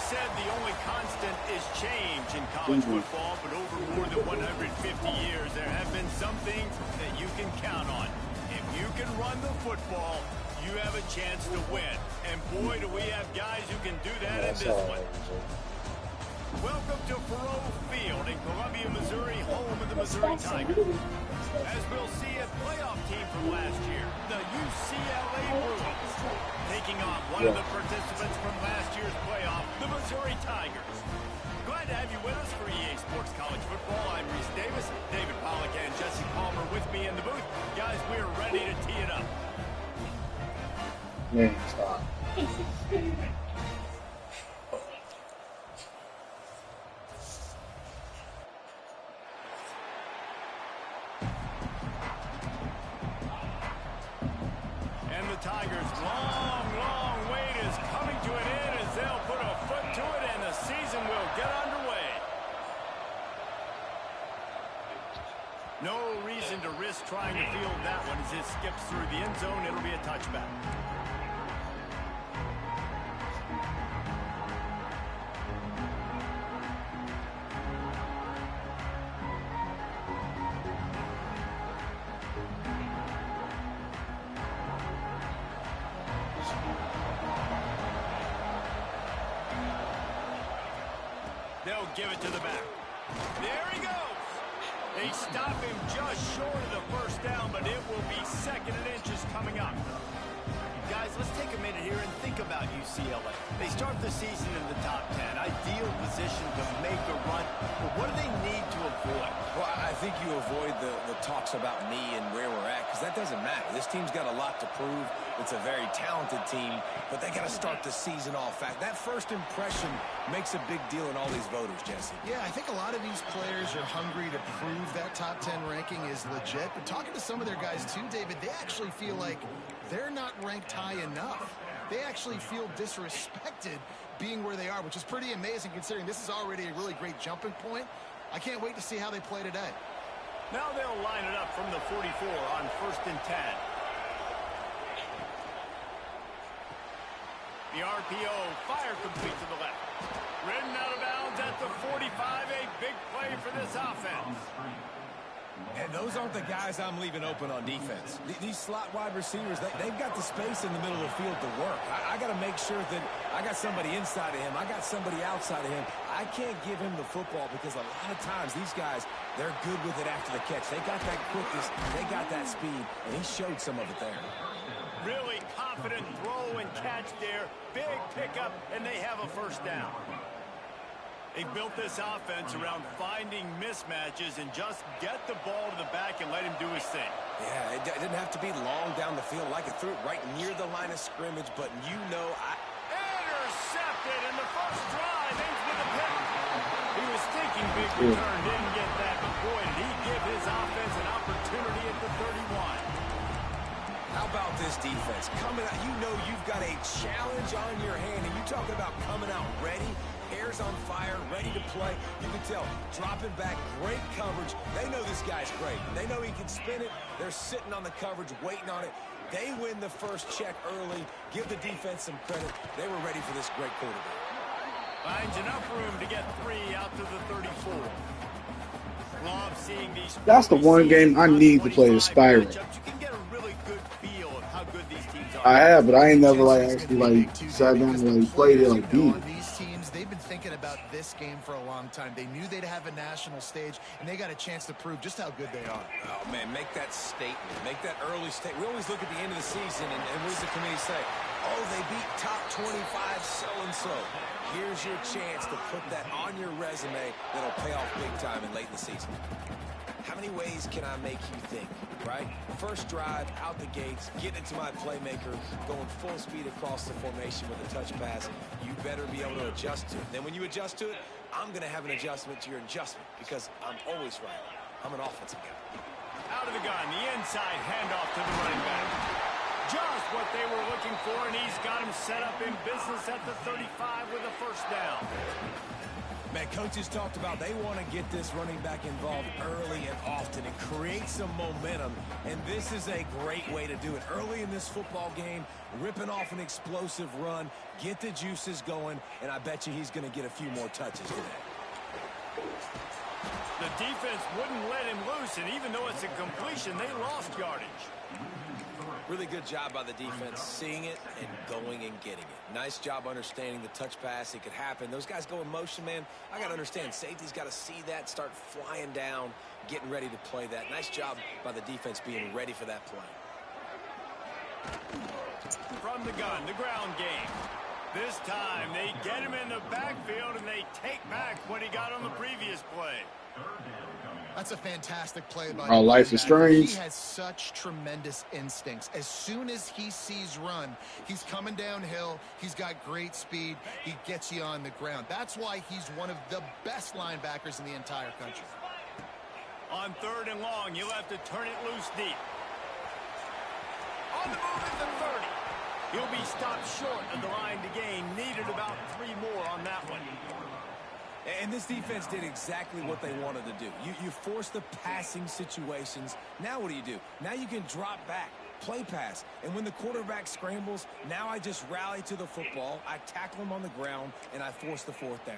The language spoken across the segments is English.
said the only constant is change in college football, but over more than 150 years, there have been some things that you can count on. If you can run the football, you have a chance to win. And boy, do we have guys who can do that in this one. Welcome to Faurot Field in Columbia, Missouri, home of the Missouri Tigers. As we'll see, a playoff team from last year, the UCLA Bruins, taking on one of the participants from last year's playoff, the Missouri Tigers. Glad to have you with us for EA Sports College Football. I'm Reese Davis, David Pollack, and Jesse Palmer with me in the booth. Guys, we're ready to tee it up. Man, stop. And the Tigers' long wait is coming to an end as they'll put a foot to it and the season will get underway. No reason to risk trying to field that one as it skips through the end zone. It'll be a touchback. They'll give it to the back. There he goes. They stop him just short of the first down, but it will be second and inches coming up. Guys, let's take a minute here and think about UCLA. They start the season in the top 10. Ideal position to make a run. But what do they need to avoid? Well, I think you avoid the talks about me and where we're at, because that doesn't matter. This team's got a lot to prove. It's a very talented team, but they got to start the season off. That first impression makes a big deal in all these voters, Jesse. Yeah, I think a lot of these players are hungry to prove that top 10 ranking is legit. But talking to some of their guys too, David, they actually feel like they're not ranked high enough. They actually feel disrespected being where they are, which is pretty amazing considering this is already a really great jumping point. I can't wait to see how they play today. Now they'll line it up from the 44 on 1st and 10. The RPO, fire complete to the left. Ridden out of bounds at the 45, a big play for this offense. And those aren't the guys I'm leaving open on defense. These slot wide receivers, they've got the space in the middle of the field to work. I got to make sure that I got somebody inside of him. I got somebody outside of him. I can't give him the football because a lot of times these guys, they're good with it after the catch. They got that quickness. They got that speed, and he showed some of it there. Really confident throw and catch there. Big pickup, and they have a first down. They built this offense around finding mismatches and just get the ball to the back and let him do his thing. Yeah, it didn't have to be long down the field. I could throw it right near the line of scrimmage, but Intercepted, and the first drive ends with a pick. He was thinking big return, didn't get that, but boy, did he give his offense an opportunity at the 31. How about this defense? Coming out, you know you've got a challenge on your hand, and you talking about coming out ready, hair's on fire, ready to play. You can tell, dropping back, great coverage. They know this guy's great. They know he can spin it. They're sitting on the coverage, waiting on it. They win the first check early. Give the defense some credit. They were ready for this great quarterback. Finds enough room to get 3 out to the 34. Love seeing these. That's the one game I need to play the Spyro. You can get a really good feel of how good these teams are. I have, but I ain't never actually sat down and played it like beat. These teams, they've been thinking about this game for a long time. They knew they'd have a national stage, and they got a chance to prove just how good they are. Oh, man, make that statement. Make that early statement. We always look at the end of the season, and what does the committee say? Oh, they beat top 25 so-and-so. Here's your chance to put that on your resume that'll pay off big time and late in the season. How many ways can I make you think, right? First drive, out the gates, get into my playmaker, going full speed across the formation with a touch pass. You better be able to adjust to it. Then when you adjust to it, I'm going to have an adjustment to your adjustment because I'm always right. I'm an offensive guy. Out of the gun, the inside handoff to the running back. Just what they were looking for, and he's got him set up in business at the 35 with a first down. Man, coaches talked about they want to get this running back involved early and often and create some momentum, and this is a great way to do it. Early in this football game, ripping off an explosive run, get the juices going, and I bet you he's going to get a few more touches today. The defense wouldn't let him loose, and even though it's a completion, they lost yardage. Really good job by the defense, seeing it and going and getting it. Nice job understanding the touch pass. It could happen. Those guys go in motion, man. I got to understand. Safety's got to see that, start flying down, getting ready to play that. Nice job by the defense being ready for that play. From the gun, the ground game. This time, they get him in the backfield, and they take back what he got on the previous play. That's a fantastic play by Our life is strange. He has such tremendous instincts. As soon as he sees run, he's coming downhill. He's got great speed. He gets you on the ground. That's why he's one of the best linebackers in the entire country. On 3rd and long, you'll have to turn it loose deep. On the move at the 30. He'll be stopped short of the line to gain. Needed about 3 more on that one. And this defense did exactly what they wanted to do. You force the passing situations. Now what do? Now you can drop back, play pass. And when the quarterback scrambles, now I just rally to the football. I tackle him on the ground, and I force the 4th down.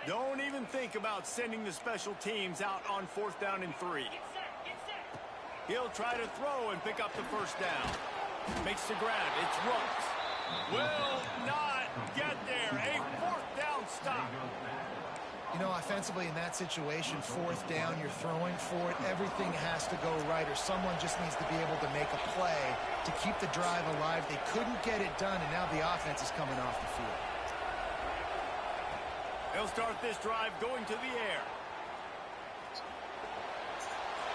Don't even think about sending the special teams out on 4th down and 3. He'll try to throw and pick up the 1st down. Makes the grab. It's Ruggs. Will not get there. A 4th down stop. You know, offensively in that situation, 4th down, you're throwing for it. Everything has to go right, or someone just needs to be able to make a play to keep the drive alive. They couldn't get it done, and now the offense is coming off the field. They'll start this drive going to the air.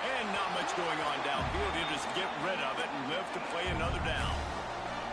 And not much going on downfield. He'll just get rid of it and live to play another down.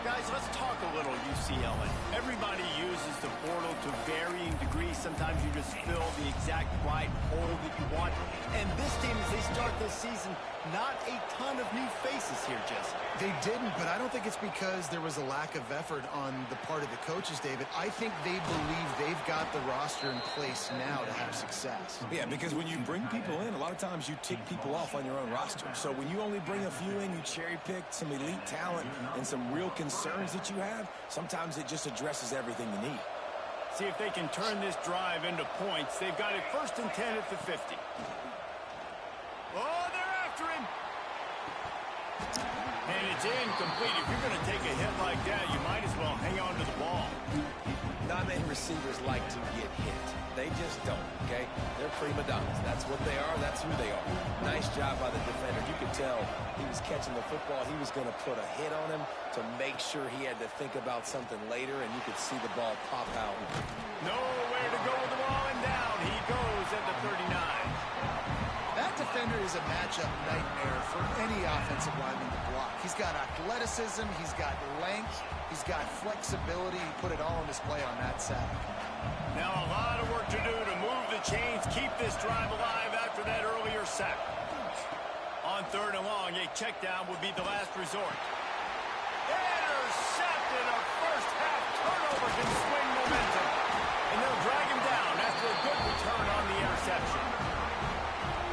Guys, let's talk a little UCLA. Everybody uses the portal to varying degrees. Sometimes you just fill the exact right hole that you want. And this team, as they start this season, not a ton of new faces here, Jesse. They didn't, but I don't think it's because there was a lack of effort on the part of the coaches, David. I think they believe they've got the roster in place now to have success. Yeah, because when you bring people in, a lot of times you tick people off on your own roster. So when you only bring a few in, you cherry-pick some elite talent and some real concerns that you have, sometimes it just addresses everything you need. See if they can turn this drive into points. They've got it 1st and 10 at the 50. Oh, they're after him. And it's incomplete. If you're going to take a hit like that, you might as well hang on to the ball. Not many receivers like to get hit. They just don't, okay? They're prima donnas. That's what they are. That's who they are. Nice job by the defender. You could tell he was catching the football. He was going to put a hit on him to make sure he had to think about something later, and you could see the ball pop out. Nowhere to go with the ball, and down he goes at the 39. That defender is a matchup nightmare for any offensive lineman to block. He's got athleticism, he's got length, he's got flexibility. He put it all on display on that sack. Now a lot of work to do to move the chains, keep this drive alive after that earlier sack. On 3rd and long, a check down would be the last resort. Intercepted. A first half turnover can swing momentum. And they'll drag him down after a good return on the interception.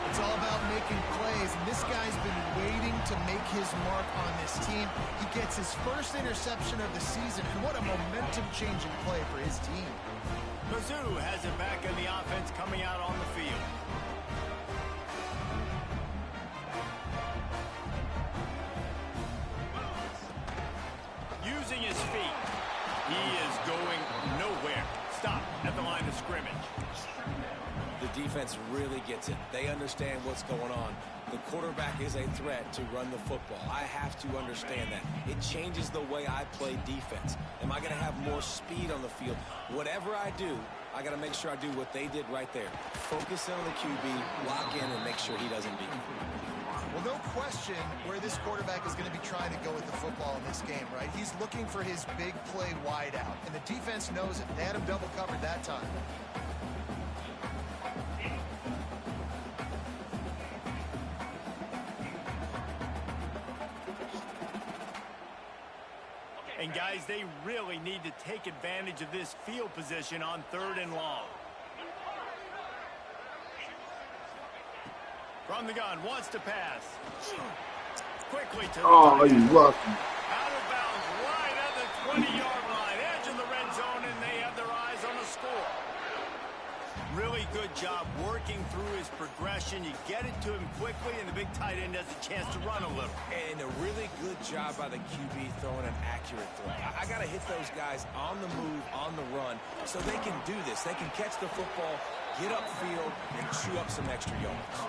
It's all about making plays, and this guy's been waiting to make his mark on this team. He gets his first interception of the season, and what a momentum-changing play for his team. Mizzou has it back in the offense coming out on the field. Using his feet. He is going nowhere. Stop at the line of scrimmage. The defense really gets it. They understand what's going on. The quarterback is a threat to run the football. I have to understand that. It changes the way I play defense. Am I going to have more speed on the field? Whatever I do, I got to make sure I do what they did right there. Focus on the QB, lock in, and make sure he doesn't beat me. Well, no question where this quarterback is going to be trying to go with the football in this game, right? He's looking for his big play wide out, and the defense knows it. They had him double covered that time. And, guys, they really need to take advantage of this field position on 3rd and long. From the gun, wants to pass. Quickly to the Oh, you lucky. out of bounds, right at the 20-yard line. Edge in the red zone, and they have their eyes on the score. Really good job working through his progression. You get it to him quickly, and the big tight end has a chance to run a little. And a really good job by the QB throwing an accurate throw. I got to hit those guys on the move, on the run, so they can do this. They can catch the football, get upfield, and chew up some extra yards.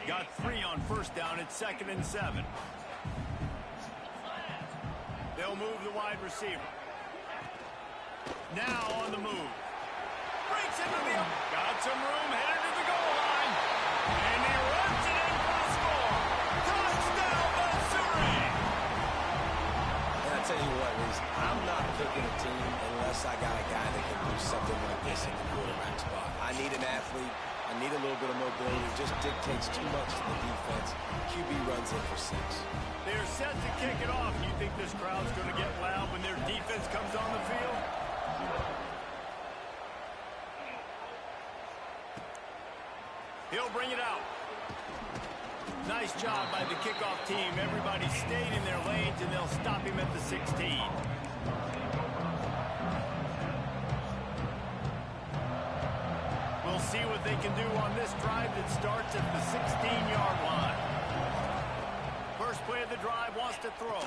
Got 3 on 1st down at 2nd and 7. They'll move the wide receiver. Now on the move. Breaks into the up. Got some room, headed to the goal line. And he runs it in for the score. Touchdown, Missouri! And I tell you what, Reese, I'm not picking a team unless I got a guy that can do something like this in the quarterback spot. I need an athlete. I need a little bit of mobility. It just dictates too much to the defense. QB runs in for 6. They're set to kick it off. You think this crowd's going to get loud when their defense comes on the field? He'll bring it out. Nice job by the kickoff team. Everybody stayed in their lanes, and they'll stop him at the 16. We'll see what they can do on this drive that starts at the 16-yard line. First play of the drive, wants to throw.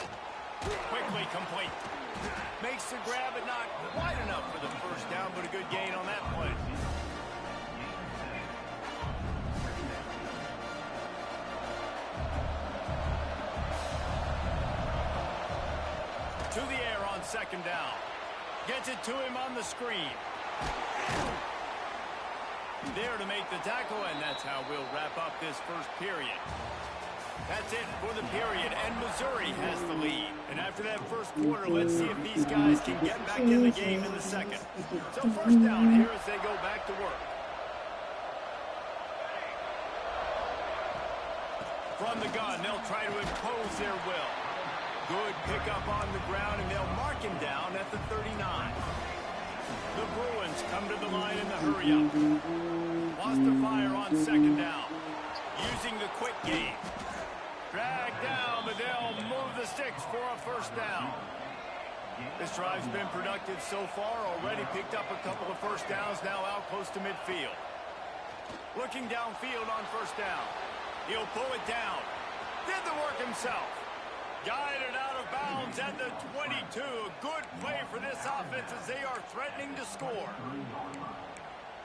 Quickly complete. Makes the grab, but not quite enough for the 1st down, but a good gain on that play. To the air on 2nd down. Gets it to him on the screen. There to make the tackle, and that's how we'll wrap up this 1st period. That's it for the period, and Missouri has the lead. And after that 1st quarter, let's see if these guys can get back in the game in the 2nd. So 1st down here as they go back to work. From the gun, they'll try to impose their will. Good pickup on the ground, and they'll mark him down at the 39. The Bruins come to the line in the hurry-up. Wants to fire on 2nd down. Using the quick game. Drag down, but they'll move the sticks for a 1st down. This drive's been productive so far. Already picked up a couple of 1st downs, now out close to midfield. Looking downfield on 1st down. He'll pull it down. Did the work himself. Guided out of bounds at the 22. A good play for this offense as they are threatening to score.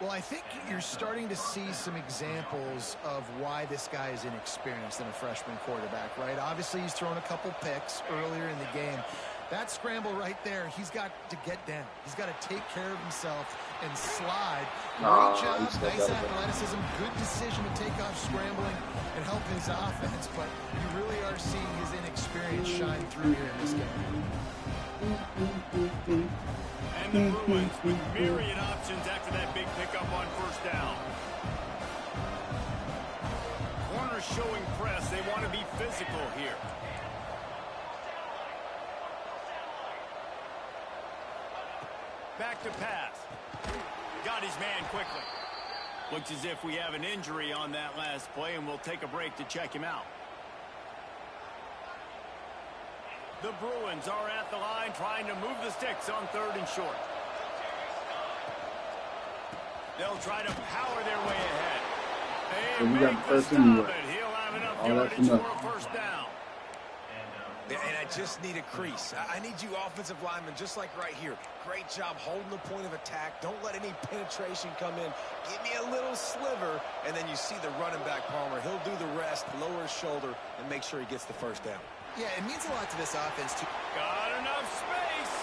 Well, I think you're starting to see some examples of why this guy is inexperienced in a freshman quarterback, right? Obviously, he's thrown a couple picks earlier in the game. That scramble right there, he's got to get down. He's got to take care of himself and slide. Great job, nice athleticism, good decision to take off scrambling and help his offense, but you really are seeing his inexperience shine through here in this game. And the Bruins with myriad options after that big pickup on 1st down. Corners showing press. They want to be physical here. Back to pass. Got his man quickly. Looks as if we have an injury on that last play, and we'll take a break to check him out. The Bruins are at the line trying to move the sticks on 3rd and short. They'll try to power their way ahead. They make the stop, and he'll have enough yardage for a 1st down. And I just need a crease. I need you offensive linemen just like right here. Great job holding the point of attack. Don't let any penetration come in. Give me a little sliver, and then you see the running back, Palmer. He'll do the rest, lower his shoulder, and make sure he gets the 1st down. Yeah, it means a lot to this offense, too. Got enough space,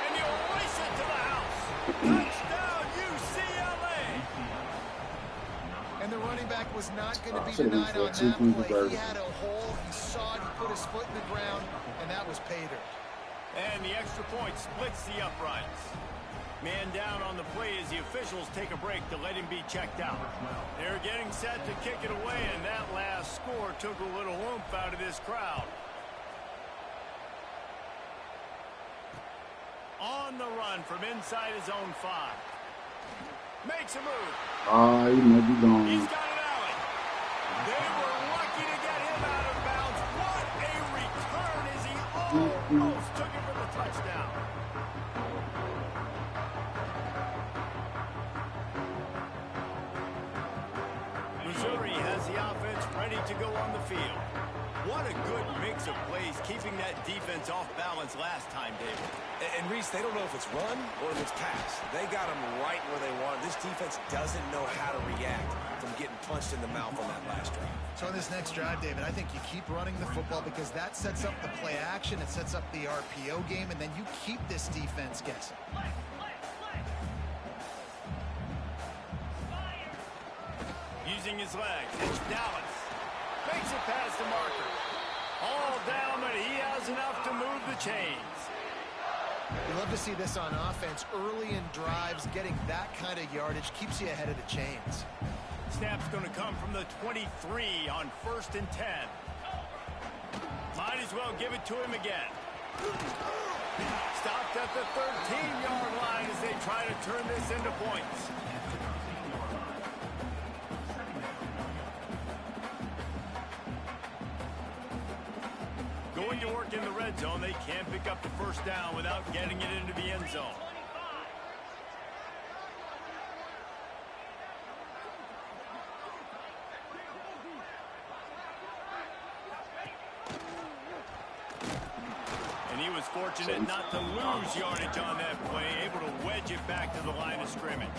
and you'll race it to the house. Touchdown, UCLA. And the running back was not going to be denied on that play. He had a hole, he saw it, he put his foot in the ground, and that was pay dirt. And the extra point splits the uprights. Man down on the play as the officials take a break to let him be checked out. They're getting set to kick it away, and that last score took a little oomph out of this crowd. On the run from inside his own 5. Makes a move. He might be gone. He's got it out. They were lucky to get him out of bounds. What a return as he almost took it for the touchdown. Missouri has the offense ready to go on the field. What a good mix of plays, keeping that defense off balance last time, David. And Reese, they don't know if it's run or if it's pass. They got them right where they want. This defense doesn't know how to react from getting punched in the mouth on that last drive. So in this next drive, David, I think you keep running the football because that sets up the play action, it sets up the RPO game, and then you keep this defense guessing. Using his legs, it's Dallas. Makes it past the marker. All down, but he has enough to move the chains. You love to see this on offense. Early in drives, getting that kind of yardage keeps you ahead of the chains. Snap's going to come from the 23 on 1st and 10. Might as well give it to him again. Stopped at the 13-yard line as they try to turn this into points. Going to work in the red zone, they can't pick up the first down without getting it into the end zone. And he was fortunate not to lose yardage on that play, able to wedge it back to the line of scrimmage.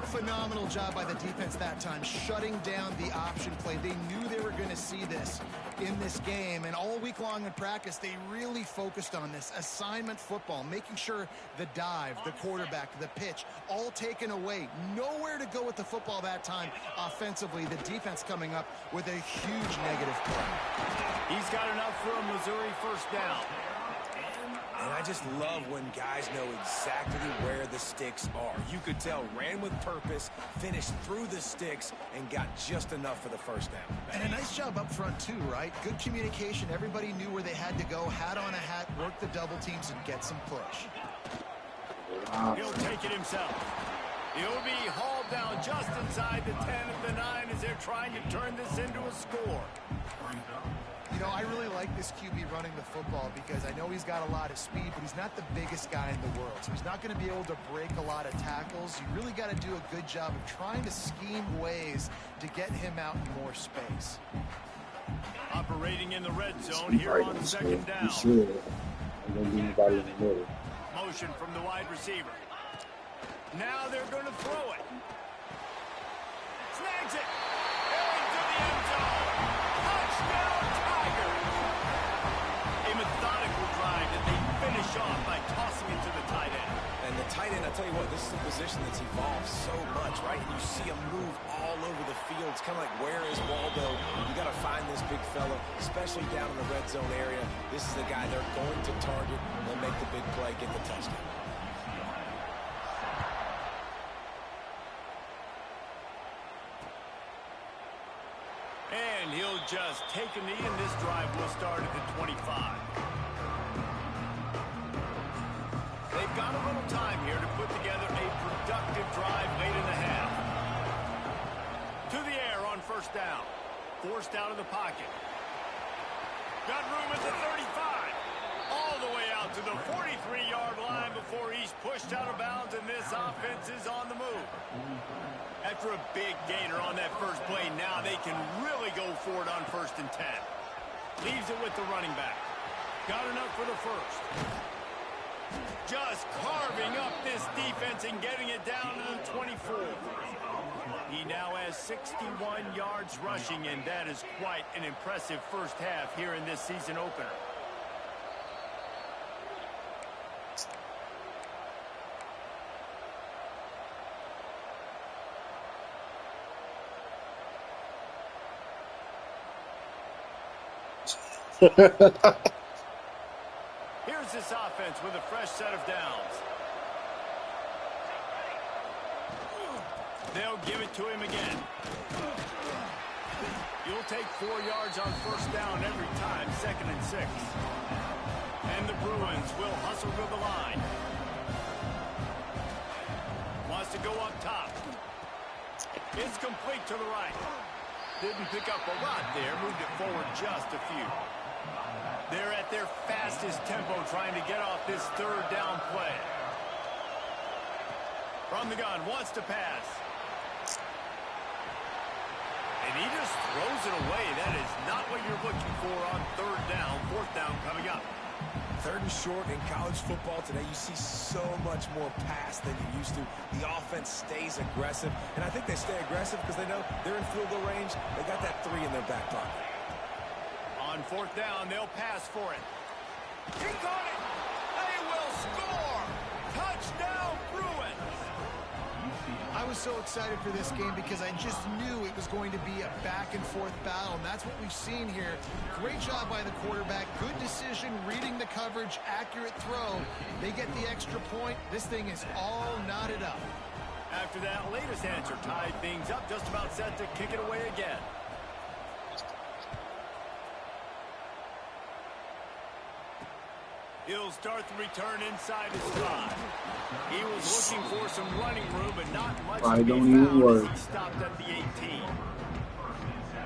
Phenomenal job by the defense that time, shutting down the option play. They knew they were going to see this in this game, and all week long in practice, they really focused on this assignment football, making sure the dive, the quarterback, the pitch, all taken away. Nowhere to go with the football that time offensively. The defense coming up with a huge negative play. He's got enough for a Missouri first down. And I just love when guys know exactly where the sticks are. You could tell, ran with purpose, finished through the sticks, and got just enough for the first down. And a nice job up front, too, right? Good communication. Everybody knew where they had to go, hat on a hat, work the double teams, and get some push. He'll take it himself. He'll be hauled down just inside the 10 of the 9 as they're trying to turn this into a score. You know, I really like this QB running the football because I know he's got a lot of speed, but he's not the biggest guy in the world. So he's not going to be able to break a lot of tackles. You really got to do a good job of trying to scheme ways to get him out in more space. Operating in the red zone here on 2nd down. Motion from the wide receiver. Now they're going to throw it. Snags it. Into the end zone. Touchdown, Tigers. A methodical drive that they finish off by tossing it to the tight end. And the tight end, I tell you what, this is a position that's evolved so much, right? You see him move all over the field. It's kind of like, where is Waldo? You got to find this big fella, especially down in the red zone area. This is the guy they're going to target. They'll make the big play, get the touchdown. And he'll just take a knee, and this drive will start at the 25. They've got a little time here to put together a productive drive late in the half. To the air on first down. Forced out of the pocket. Got room at the 35. All the way out to the 43-yard line before he's pushed out of bounds, and this offense is on the move. After a big gainer on that first play, now they can really go for it on 1st and 10. Leaves it with the running back. Got enough for the first. Just carving up this defense and getting it down to the 24. He now has 61 yards rushing, and that is quite an impressive first half here in this season opener. Here's this offense with a fresh set of downs. They'll give it to him again. You'll take 4 yards on first down every time, 2nd and 6. And the Bruins will hustle to the line. Wants to go up top. It's complete to the right. Didn't pick up a lot there. Moved it forward just a few. They're at their fastest tempo trying to get off this 3rd down play. From the gun, wants to pass. And he just throws it away. That is not what you're looking for on 3rd down. 4th down coming up. 3rd and short in college football today. You see so much more pass than you used to. The offense stays aggressive. And I think they stay aggressive because they know they're in field goal range. They got that 3 in their back pocket. On 4th down, they'll pass for it. He got it. They will score. Touchdown, Bruins. I was so excited for this game because I just knew it was going to be a back-and-forth battle, and that's what we've seen here. Great job by the quarterback. Good decision, reading the coverage, accurate throw. They get the extra point. This thing is all knotted up. After that latest answer tied things up, just about set to kick it away again. He'll start the return inside his 5. He was looking for some running room, but not much to be found as he stopped at the 18.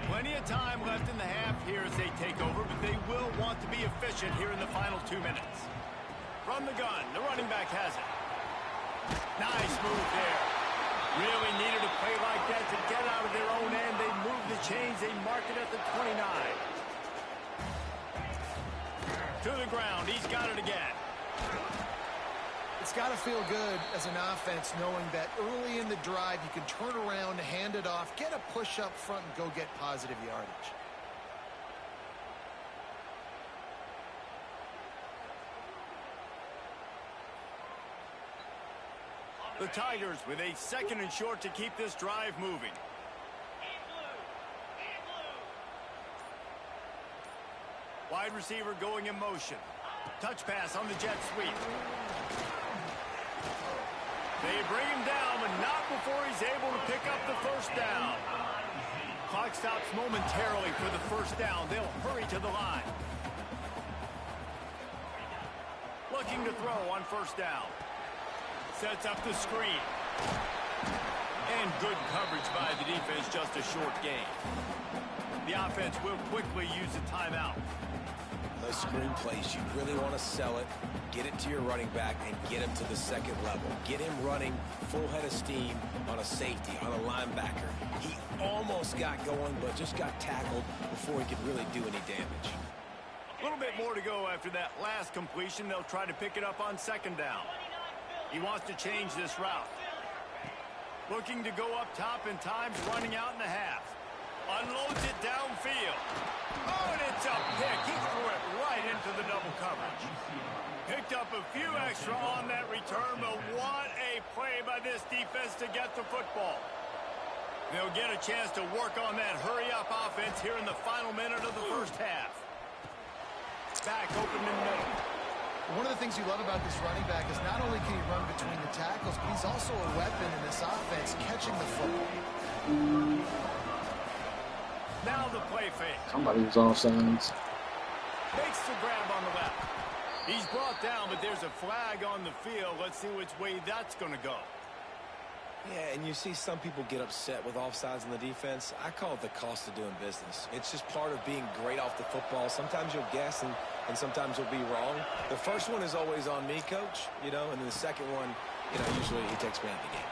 Plenty of time left in the half here as they take over, but they will want to be efficient here in the final 2 minutes. From the gun, the running back has it. Nice move there. Really needed a play like that to get out of their own end. They move the chains. They mark it at the 29. To the ground. He's got it again. It's got to feel good as an offense knowing that early in the drive you can turn around, hand it off, get a push up front, and go get positive yardage. The Tigers with a 2nd and short to keep this drive moving. Wide receiver going in motion. Touch pass on the jet sweep. They bring him down, but not before he's able to pick up the 1st down. Clock stops momentarily for the 1st down. They'll hurry to the line. Looking to throw on 1st down. Sets up the screen. And good coverage by the defense, just a short gain. The offense will quickly use a timeout. Those screen plays, you really want to sell it, get it to your running back, and get him to the 2nd level. Get him running full head of steam on a safety, on a linebacker. He almost got going, but just got tackled before he could really do any damage. A little bit more to go after that last completion. They'll try to pick it up on 2nd down. He wants to change this route. Looking to go up top, and time's running out in the half. Unloads it downfield. Oh, and it's a pick. He threw it right into the double coverage. Picked up a few extra on that return, but what a play by this defense to get the football. They'll get a chance to work on that hurry-up offense here in the final minute of the 1st half. Back open in the middle. One of the things you love about this running back is not only can he run between the tackles, but he's also a weapon in this offense, catching the football. Now the play fake. Somebody was offsides. Makes the grab on the left. He's brought down, but there's a flag on the field. Let's see which way that's going to go. Yeah, and you see some people get upset with offsides in the defense. I call it the cost of doing business. It's just part of being great off the football. Sometimes you'll guess, and sometimes you'll be wrong. The first one is always on me, Coach, and then the second one, usually he takes me out of the game.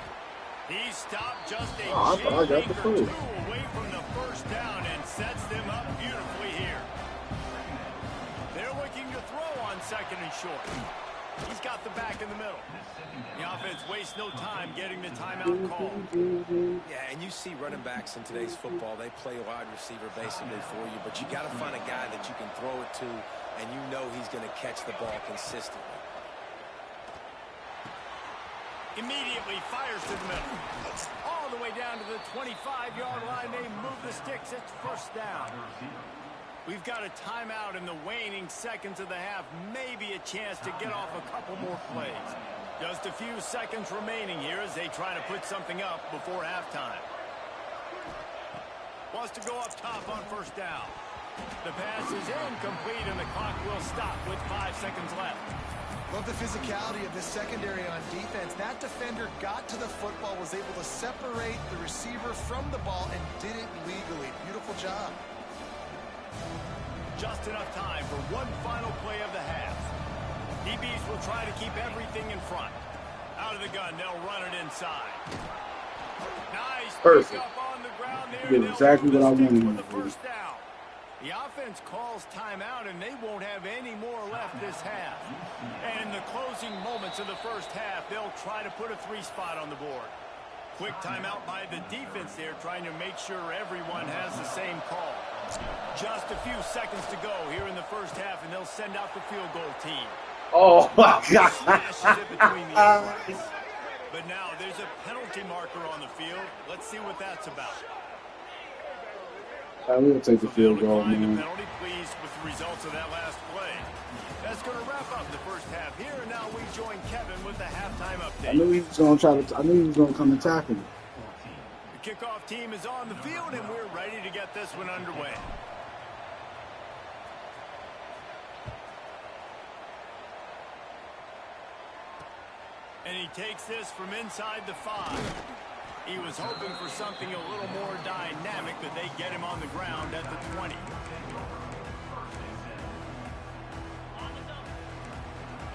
He stopped just a I got the or 2 away from the 1st down and sets them up beautifully here. They're looking to throw on 2nd and short. He's got the back in the middle. The offense wastes no time getting the timeout called. Yeah, and you see running backs in today's football, they play wide receiver basically for you, but you got to find a guy that you can throw it to, and you know he's going to catch the ball consistently. Immediately fires to the middle. All the way down to the 25-yard line. They move the sticks. It's 1st down. We've got a timeout in the waning seconds of the half. Maybe a chance to get off a couple more plays. Just a few seconds remaining here as they try to put something up before halftime. Wants to go up top on first down. The pass is incomplete, and the clock will stop with 5 seconds left. Love the physicality of this secondary on defense. That defender got to the football, was able to separate the receiver from the ball, and did it legally. Beautiful job. Just enough time for one final play of the half. DBs will try to keep everything in front. Out of the gun, they'll run it inside. Nice. Perfect. Up on the ground there. Get exactly what I wanted. For the first down. The offense calls timeout, and they won't have any more left this half. And in the closing moments of the first half, they'll try to put a 3-spot on the board. Quick timeout by the defense there, trying to make sure everyone has the same call. Just a few seconds to go here in the first half, and they'll send out the field goal team. Oh, my God. Smashes it between the uprights. But now there's a penalty marker on the field. Let's see what that's about. I will take the field goal, The man. penalty, pleased with the results of that last play. That's going to wrap up the first half here, and now we join Kevin with the halftime update. I knew he was going to try to. I knew he was going to come and tackle me. The kickoff team is on the field, and we're ready to get this one underway. And he takes this from inside the 5. He was hoping for something a little more dynamic, but they get him on the ground at the 20.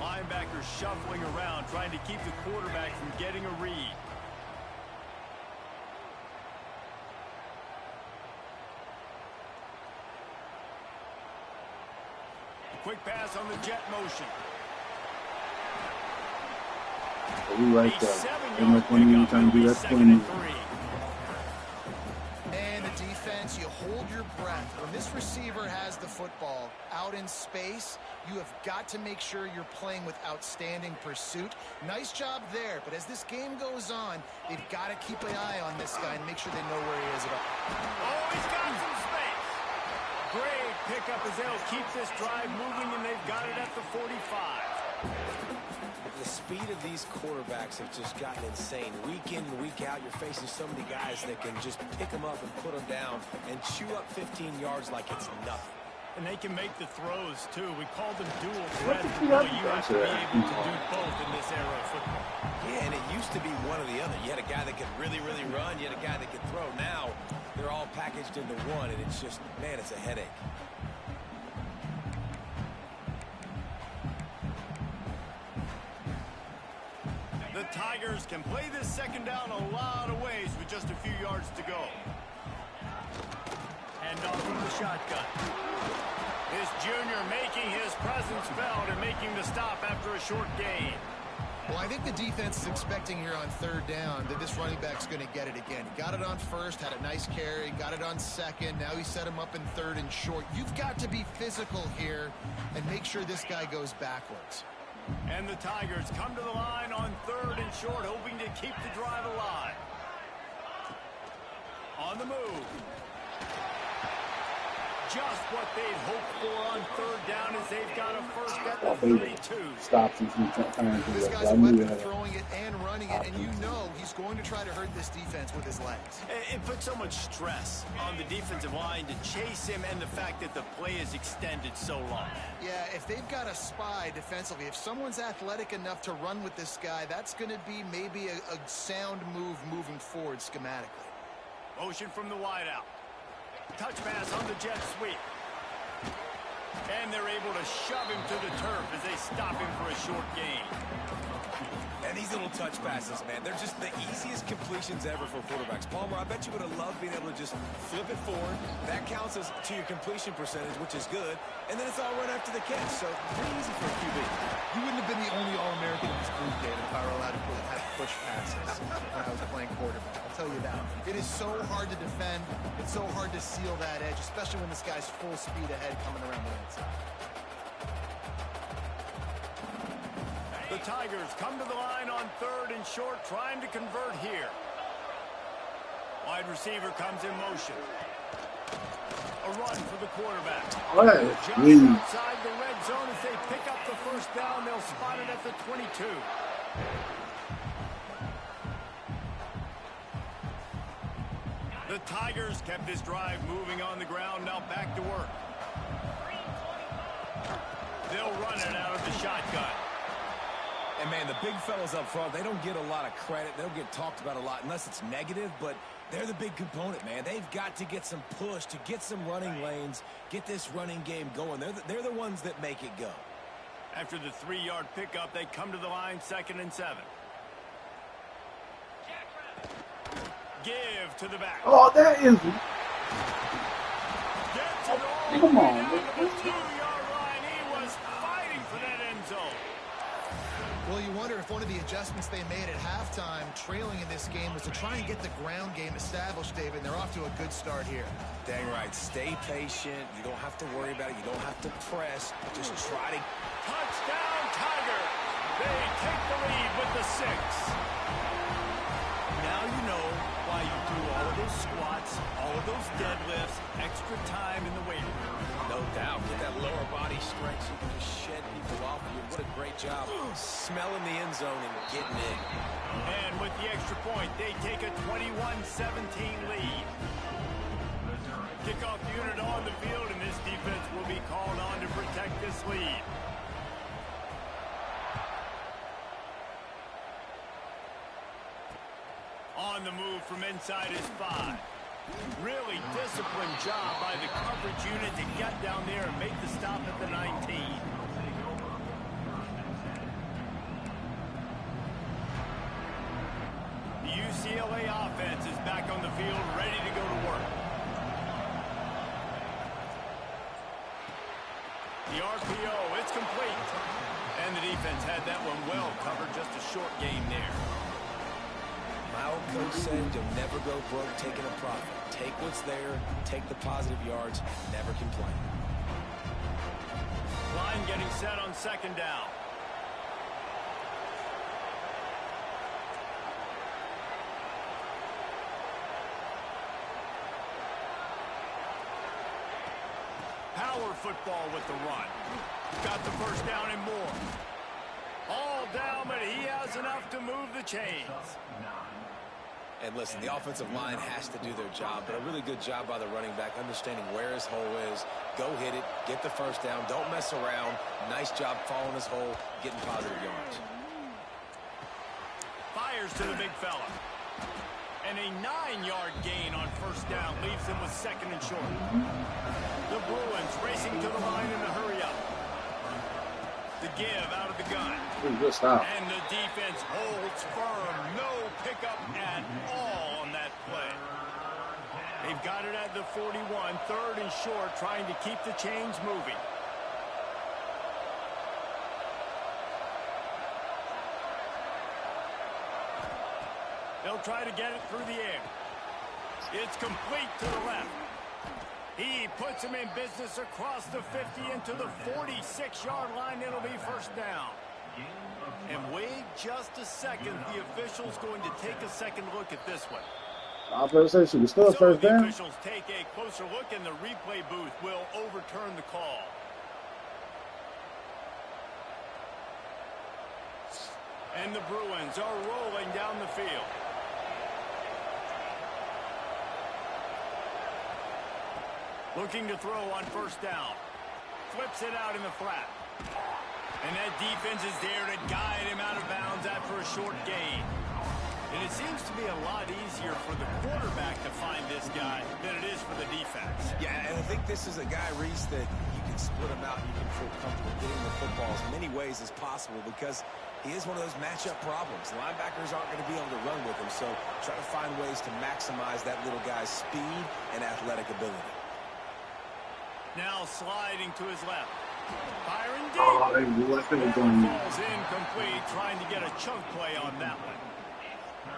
Linebackers shuffling around, trying to keep the quarterback from getting a read. A quick pass on the jet motion. We right there. Ain't no point in even trying to do that plenty. And the defense, you hold your breath. When this receiver has the football out in space, you have got to make sure you're playing with outstanding pursuit. Nice job there, but as this game goes on, they've got to keep an eye on this guy and make sure they know where he is at all. Oh, he's got some space. Great pickup as they'll keep this drive moving, and they've got it at the 45. The speed of these quarterbacks have just gotten insane. Week in and week out, you're facing so many guys that can just pick them up and put them down and chew up 15 yards like it's nothing. And they can make the throws, too. We call them dual threats. Well, you have to be able to do both in this era of football. Yeah, and it used to be one or the other. You had a guy that could really, really run. You had a guy that could throw. Now, they're all packaged into one, and it's just, man, it's a headache. The Tigers can play this second down a lot of ways with just a few yards to go. And off from the shotgun. This junior making his presence felt and making the stop after a short gain. Well, I think the defense is expecting here on third down that this running back's going to get it again. He got it on first, had a nice carry, got it on second. Now he set him up in third and short. You've got to be physical here and make sure this guy goes backwards. And the Tigers come to the line on third and short, hoping to keep the drive alive. On the move. Just what they'd hoped for on third down as they've got a first at the 32. Stops him from trying to do This that. guy's I a knew weapon that. throwing it and running it, and you know he's going to try to hurt this defense with his legs. It puts so much stress on the defensive line to chase him, and the fact that the play is extended so long. Yeah, if they've got a spy defensively, if someone's athletic enough to run with this guy, that's going to be maybe a sound move moving forward schematically. Motion from the wideout. Touch pass on the jet sweep. And they're able to shove him to the turf as they stop him for a short gain. And these little touch passes, man, they're just the easiest completions ever for quarterbacks. Palmer, I bet you would have loved being able to just flip it forward. That counts as to your completion percentage, which is good. And then it's all run after the catch. So pretty easy for a QB. You wouldn't have been the only All-American in this group, David, if I were allowed to have push passes when I was playing quarterback. I'll tell you that. It is so hard to defend. It's so hard to seal that edge, especially when this guy's full speed ahead coming around the inside. The Tigers come to the line on third and short, trying to convert here. Wide receiver comes in motion. A run for the quarterback. Just outside the red zone as they pick up the first down. They'll spot it at the 22. The Tigers kept this drive moving on the ground. Now back to work. They'll run it out of the shotgun. And, man, the big fellas up front, they don't get a lot of credit. They don't get talked about a lot unless it's negative, but they're the big component, man. They've got to get some push, to get some running lanes, get this running game going. They're the ones that make it go. After the 3-yard pickup, they come to the line, 2nd and 7. Give to the back. Oh, that is. Gets it all Come the way on, down to the man. 2-yard line. He was fighting for that end zone. Well, you wonder if one of the adjustments they made at halftime, trailing in this game, was to try and get the ground game established, David. And they're off to a good start here. Dang right. Stay patient. You don't have to worry about it. You don't have to press. Just try to. Touchdown, Tiger. They take the lead with the 6. Now you know why you do all of those squats, all of those deadlifts, extra time in the weight room. No doubt. Get that lower body strength so you can just shed people off of you. What a great job smelling the end zone and getting in. And with the extra point, they take a 21-17 lead. Kickoff unit on the field, and this defense will be called on to protect this lead. On the move from inside is 5. Really disciplined job by the coverage unit to get down there and make the stop at the 19. The UCLA offense is back on the field, ready to go to work. The RPO, it's complete. And the defense had that one well covered, just a short gain there. My old coach said you'll never go broke taking a profit. Take what's there, take the positive yards, never complain. Line getting set on 2nd down. Power football with the run. Got the first down and more. All down, but he has enough to move the chains. And listen, the offensive line has to do their job, but a really good job by the running back, understanding where his hole is. Go hit it, get the first down, don't mess around. Nice job following his hole, getting positive yards. Fires to the big fella. And a 9-yard gain on first down leaves him with 2nd and short. The Bruins racing to the line in a hurry-up. The give out of the gun. Good stop. And the defense holds firm. No pickup at all on that play. They've got it at the 41. 3rd and short, trying to keep the chains moving. They'll try to get it through the air. It's complete to the left. He puts him in business across the 50 into the 46-yard line. It'll be first down. And wait just a second. The official's going to take a second look at this one. I was going to say, should we still first the down? officials take a closer look, and the replay booth will overturn the call. And the Bruins are rolling down the field. Looking to throw on first down. Flips it out in the flat. And that defense is there to guide him out of bounds after a short gain. And it seems to be a lot easier for the quarterback to find this guy than it is for the defense. Yeah, and I think this is a guy, Reese, that you can split him out. You can feel comfortable getting the football as many ways as possible because he is one of those matchup problems. Linebackers aren't going to be able to run with him, so try to find ways to maximize that little guy's speed and athletic ability. Now sliding to his left. Firing deep. Oh, they left it going. Falls incomplete, trying to get a chunk play on that one.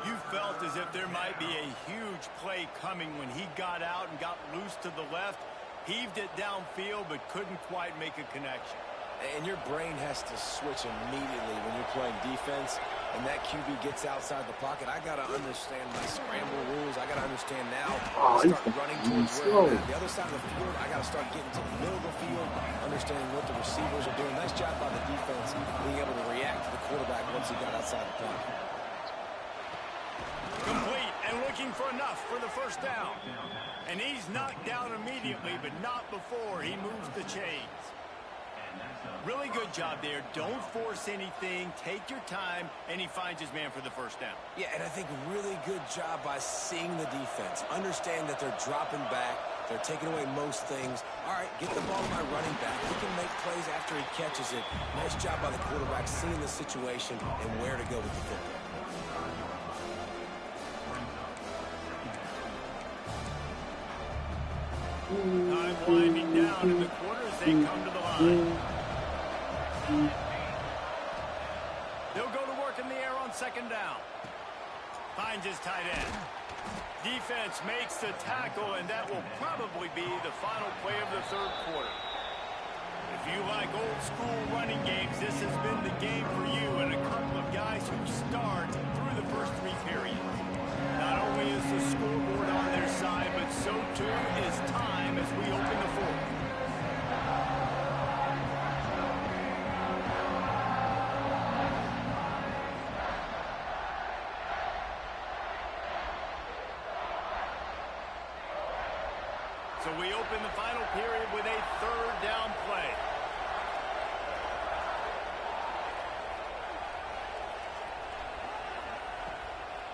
You felt as if there might be a huge play coming when he got out and got loose to the left. Heaved it downfield, but couldn't quite make a connection. And your brain has to switch immediately when you're playing defense, and that QB gets outside the pocket. I got to understand my scramble rules. I got to understand now. I start running towards where I'm at. The other side of the field, I got to start getting to the middle of the field, understanding what the receivers are doing. Nice job by the defense, being able to react to the quarterback once he got outside the pocket. Complete and looking for enough for the first down. And he's knocked down immediately, but not before he moves the chains. Really good job there. Don't force anything. Take your time, and he finds his man for the first down. Yeah, and I think really good job by seeing the defense. Understand that they're dropping back. They're taking away most things. All right, get the ball to my running back. He can make plays after he catches it. Nice job by the quarterback seeing the situation and where to go with the football. Time winding down in the quarter as they come to the line. They'll go to work in the air on second down. Finds his tight end. Defense makes the tackle, and that will probably be the final play of the third quarter. If you like old school running games, this has been the game for you and a couple of guys who start through the first three periods. Not only is the scoreboard on their side, but so too is time as we open the fourth. So we open the final period with a third down play.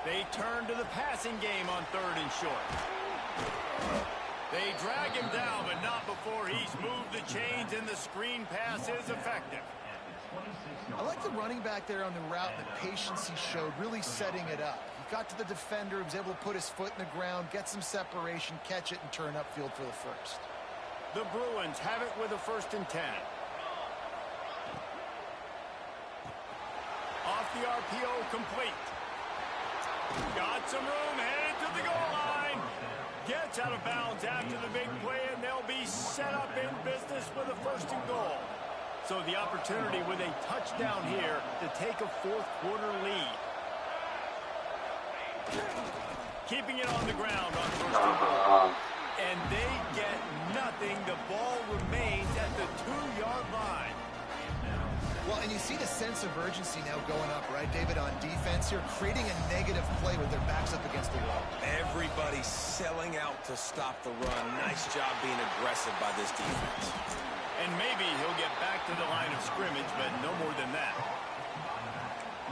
They turn to the passing game on third and short. They drag him down, but not before he's moved the chains, and the screen pass is effective. I like the running back there on the route and the patience he showed, really setting it up. He got to the defender, was able to put his foot in the ground, get some separation, catch it, and turn upfield for the first. The Bruins have it with a 1st and 10. Off the RPO, complete. Got some room, headed to the goal line. Gets out of bounds after the big play, and they'll be set up in business with a 1st and goal. So the opportunity with a touchdown here to take a fourth quarter lead. Keeping it on the ground on 1st and goal. And they get nothing. The ball remains at the 2-yard line. Well, and you see the sense of urgency now going up, right, David, on defense here, creating a negative play with their backs up against the wall. Everybody selling out to stop the run. Nice job being aggressive by this defense. And maybe he'll get back to the line of scrimmage, but no more than that.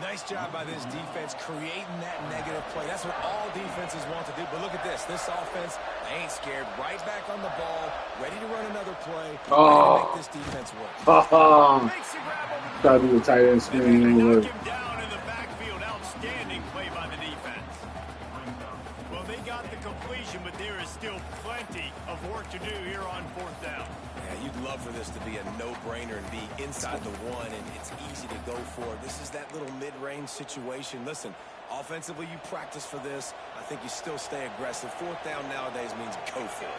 Nice job by this defense creating that negative play. That's what all defenses want to do. But look at this. This offense, they ain't scared. Right back on the ball, ready to run another play. Ready to make this defense work. Gotta be the tight end screen. They knock him down in the backfield. Outstanding play by the defense. Well, they got the completion, but there is still plenty of work to do here on 4th down. Yeah, you'd love for this to be a no-brainer and be inside the one, and it's easy to go for. This is that little mid-range situation. Listen, offensively, you practice for this. I think you still stay aggressive. 4th down nowadays means go for it.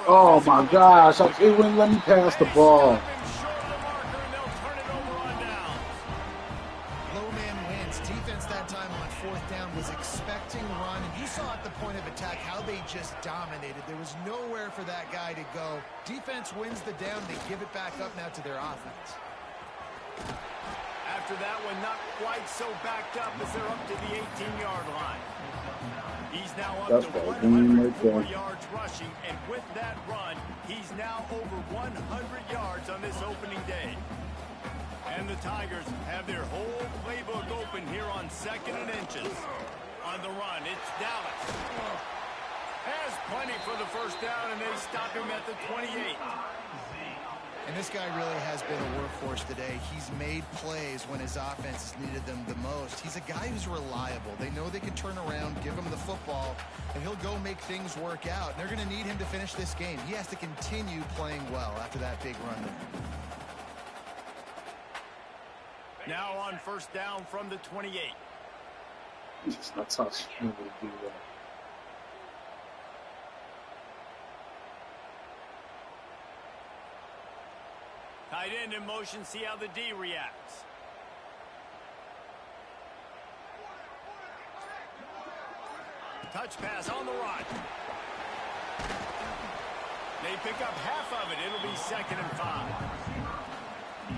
Oh, my gosh. It wouldn't let me pass the ball. Low man wins. Defense that time on 4th down was expecting run. And you saw at the point of attack how they just dominated. There was nowhere for that guy to go. Defense wins the down. They give it back up now to their offense. After that one, not quite so backed up as they're up to the 18-yard line. He's now up to 104 yards rushing, and with that run, he's now over 100 yards on this opening day. And the Tigers have their whole playbook open here on 2nd and inches. On the run, it's Dallas. Has plenty for the 1st down, and they stop him at the 28. And this guy really has been a workhorse today. He's made plays when his offense has needed them the most. He's a guy who's reliable. They know they can turn around, give him the football, and he'll go make things work out. And they're going to need him to finish this game. He has to continue playing well after that big run there. Now on 1st down from the 28. That's how she would do that. Tight end in motion, see how the D reacts. Touch pass on the run. They pick up half of it. It'll be 2nd and 5.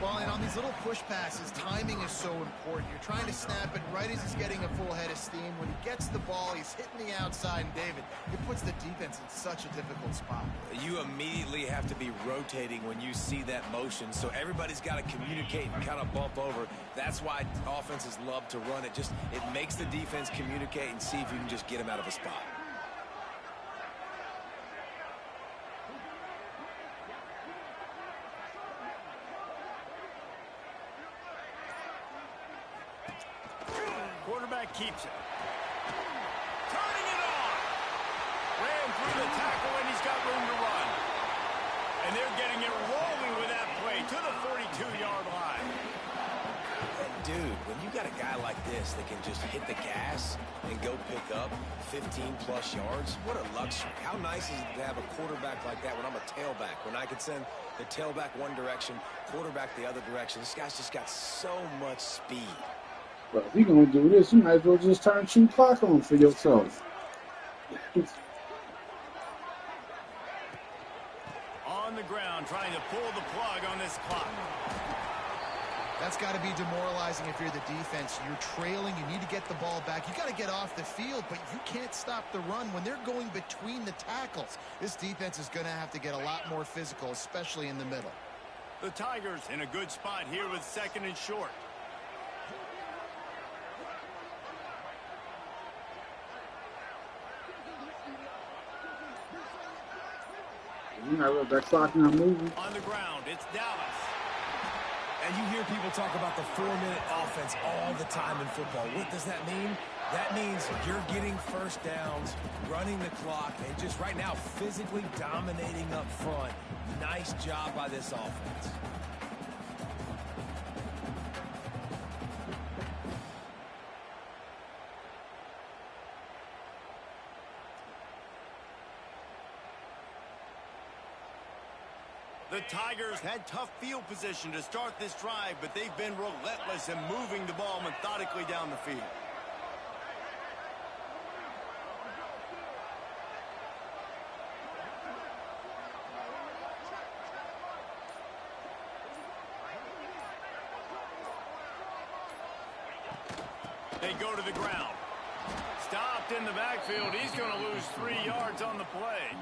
Well, and on these little push passes, timing is so important. You're trying to snap it right as he's getting a full head of steam. When he gets the ball, he's hitting the outside. And David, it puts the defense in such a difficult spot. You immediately have to be rotating when you see that motion. So everybody's got to communicate and kind of bump over. That's why offenses love to run it. It makes the defense communicate and see if you can just get him out of a spot. Quarterback keeps it. Turning it on. Ran through the tackle, and he's got room to run. And they're getting it rolling with that play to the 42-yard line. And dude, when you got a guy like this that can just hit the gas and go pick up 15-plus yards, what a luxury. How nice is it to have a quarterback like that when I'm a tailback, when I could send the tailback one direction, quarterback the other direction. This guy's just got so much speed. Well, if you're going to do this, you might as well just turn shoot clock on for yourself. On the ground, trying to pull the plug on this clock. That's got to be demoralizing if you're the defense. You're trailing. You need to get the ball back. You got to get off the field, but you can't stop the run when they're going between the tackles. This defense is going to have to get a lot more physical, especially in the middle. The Tigers in a good spot here with 2nd and short. You know, that clock not moving. On the ground, it's Dallas. And you hear people talk about the 4-minute offense all the time in football. What does that mean? That means you're getting first downs, running the clock, and just right now physically dominating up front. Nice job by this offense. The Tigers had tough field position to start this drive, but they've been relentless in moving the ball methodically down the field. They go to the ground. Stopped in the backfield. He's going to lose 3 yards on the play.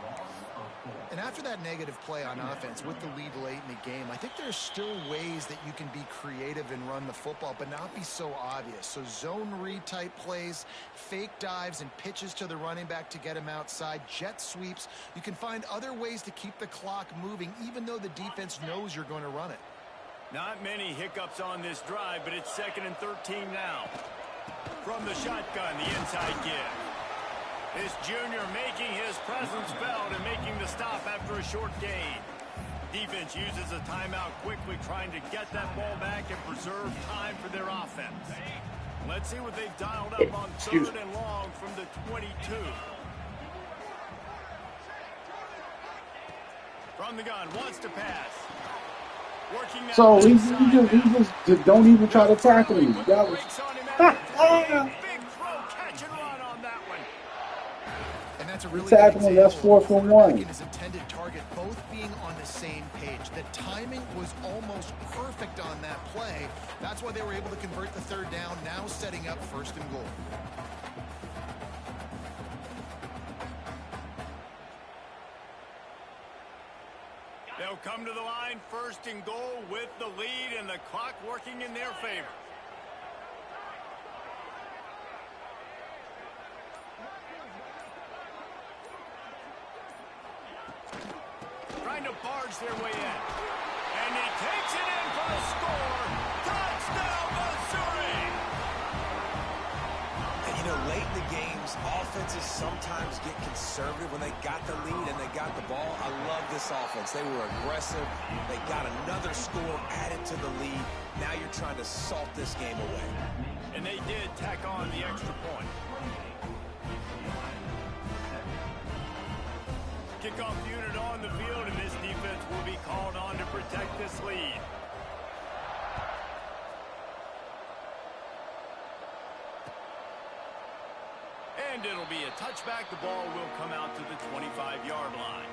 And after that negative play on offense with the lead late in the game, I think there's still ways that you can be creative and run the football, but not be so obvious. So zone read type plays, fake dives and pitches to the running back to get him outside, jet sweeps. You can find other ways to keep the clock moving, even though the defense knows you're going to run it. Not many hiccups on this drive, but it's 2nd and 13 now. From the shotgun, the inside give. This junior making his presence felt and making the stop after a short gain. Defense uses a timeout quickly, trying to get that ball back and preserve time for their offense. Let's see what they've dialed up on 3rd and long from the 22. From the gun, wants to pass. Working that So he just don't even try to tackle him. That was big throw, catch and run on that one. And that's a really tackling, that's 4th and 1. His intended target, both being on the same page. The timing was almost perfect on that play. That's why they were able to convert the 3rd down, now setting up 1st and goal. They'll come to the line, 1st and goal with the lead and the clock working in their favor. Trying to barge their way in. And he takes it in for a score. Touchdown, Missouri! And you know, late in the games, offenses sometimes get conservative when they got the lead and they got the ball. I love this offense. They were aggressive. They got another score added to the lead. Now you're trying to salt this game away. And they did tack on the extra point. Kickoff unit on the field, and this defense defense will be called on to protect this lead. And it'll be a touchback. The ball will come out to the 25-yard line.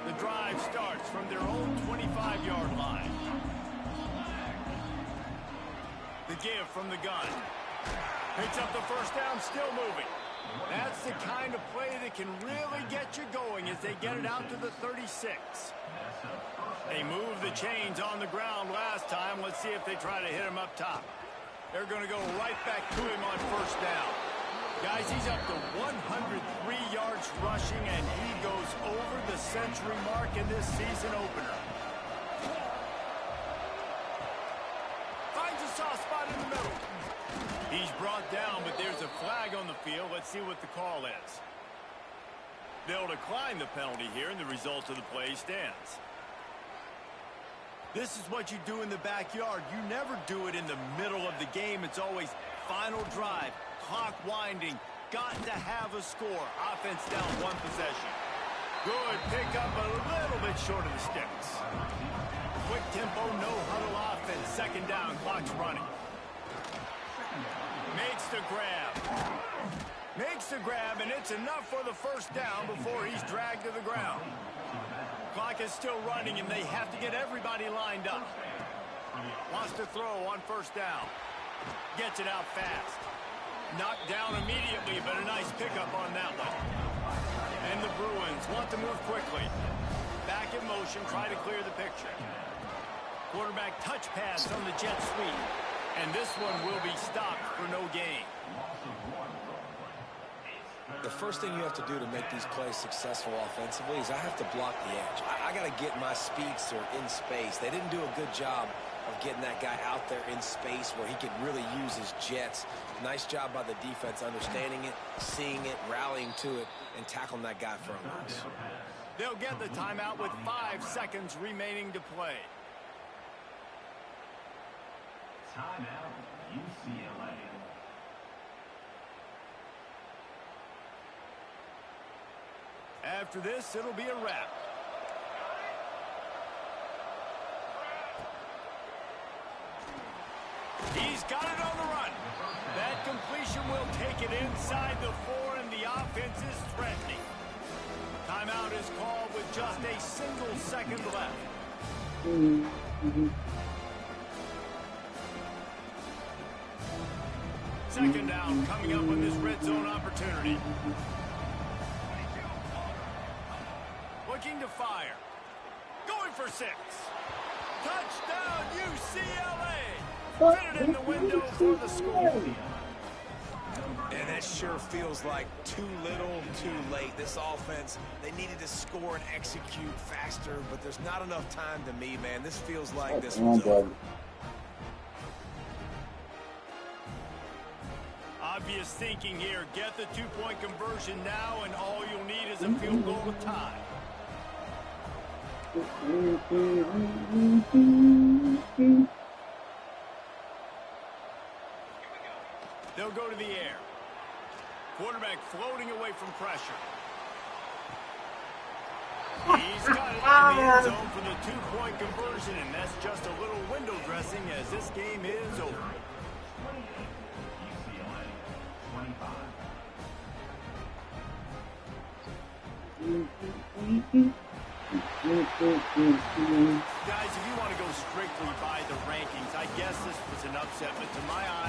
The drive starts from their own 25-yard line. The give from the gun. Picks up the first down, still moving. That's the kind of play that can really get you going as they get it out to the 36. They moved the chains on the ground last time. Let's see if they try to hit him up top. They're going to go right back to him on first down. Guys, he's up to 103 yards rushing, and he goes over the century mark in this season opener. Finds a soft spot in the middle. He's brought down, but there's a flag on the field. Let's see what the call is. They'll decline the penalty here, and the result of the play stands. This is what you do in the backyard. You never do it in the middle of the game. It's always final drive, clock winding, got to have a score. Offense down one possession. Good pickup, a little bit short of the sticks. Quick tempo, no huddle offense. Second down, clock's running. Makes the grab. Makes the grab, and it's enough for the first down before he's dragged to the ground. Clock is still running, and they have to get everybody lined up. Wants to throw on first down. Gets it out fast. Knocked down immediately, but a nice pickup on that one. And the Bruins want to move quickly. Back in motion, try to clear the picture. Quarterback touch pass on the jet sweep. And this one will be stopped for no gain. The first thing you have to do to make these plays successful offensively is I have to block the edge. I got to get my speedster in space. They didn't do a good job of getting that guy out there in space where he could really use his jets. Nice job by the defense understanding it, seeing it, rallying to it, and tackling that guy for a loss. They'll get the timeout with 5 seconds remaining to play. Timeout, UCLA. After this, it'll be a wrap. He's got it on the run. That completion will take it inside the 4, and the offense is threatening. Timeout is called with just a single second left. Second down coming up on this red zone opportunity. Looking to fire. Going for 6. Touchdown, UCLA. Fit it in the window for the score. And that sure feels like too little, too late. This offense, they needed to score and execute faster, but there's not enough time to me, man. This feels like this one's over. Obvious thinking here. Get the 2-point conversion now, and all you'll need is a field goal to tie. They'll go to the air. Quarterback floating away from pressure. He's got it in the end zone for the 2-point conversion, and that's just a little window dressing as this game is over. UCLA, 25. Guys, if you want to go strictly by the rankings, I guess this was an upset, but to my eye,